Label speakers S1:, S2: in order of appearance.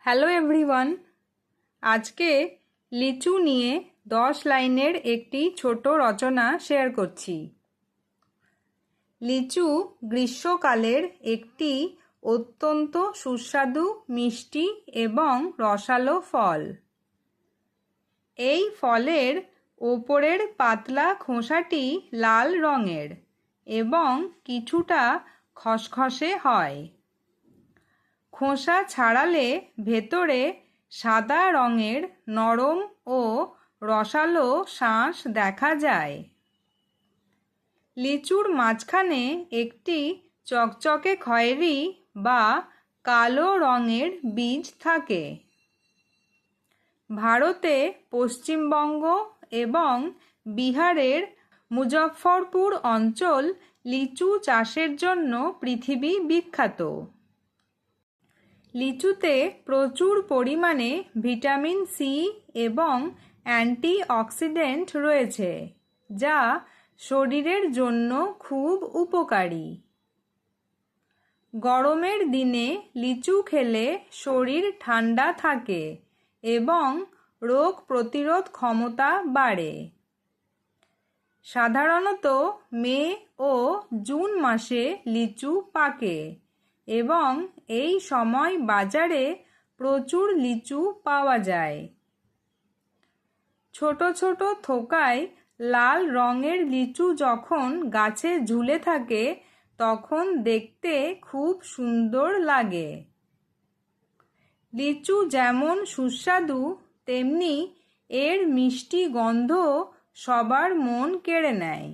S1: Hello everyone, আজকে লিচু নিয়ে 10 লাইনের একটি ছোট রচনা শেয়ার করছি। লিচু গ্রীষ্মকালের একটি অত্যন্ত সুস্বাদু, মিষ্টি এবং রসালো ফল। এই ফলের ওপরের পাতলা খোসাটি লাল রঙের এবং কিছুটা খসখসে হয়। খোসা ছাড়ালে ভেতরে সাদা রঙের নরম ও রসালো শাঁস দেখা যায়। লিচুর মাঝখানে একটি চকচকে খয়েরি বা কালো রঙের বীজ থাকে। ভারতে পশ্চিমবঙ্গ এবং বিহারের মুজফ্ফরপুর অঞ্চল লিচু চাষের জন্য পৃথিবী বিখ্যাত। লিচুতে প্রচুর পরিমাণে ভিটামিন সি এবং অ্যান্টিঅক্সিডেন্ট রয়েছে, যা শরীরের জন্য খুব উপকারী। গরমের দিনে লিচু খেলে শরীর ঠান্ডা থাকে এবং রোগ প্রতিরোধ ক্ষমতা বাড়ে। সাধারণত মে ও জুন মাসে লিচু পাকে এবং এই সময় বাজারে প্রচুর লিচু পাওয়া যায়। ছোট ছোট থোকায় লাল রঙের লিচু যখন গাছে ঝুলে থাকে তখন দেখতে খুব সুন্দর লাগে। লিচু যেমন সুস্বাদু, তেমনি এর মিষ্টি গন্ধ সবার মন কেড়ে নেয়।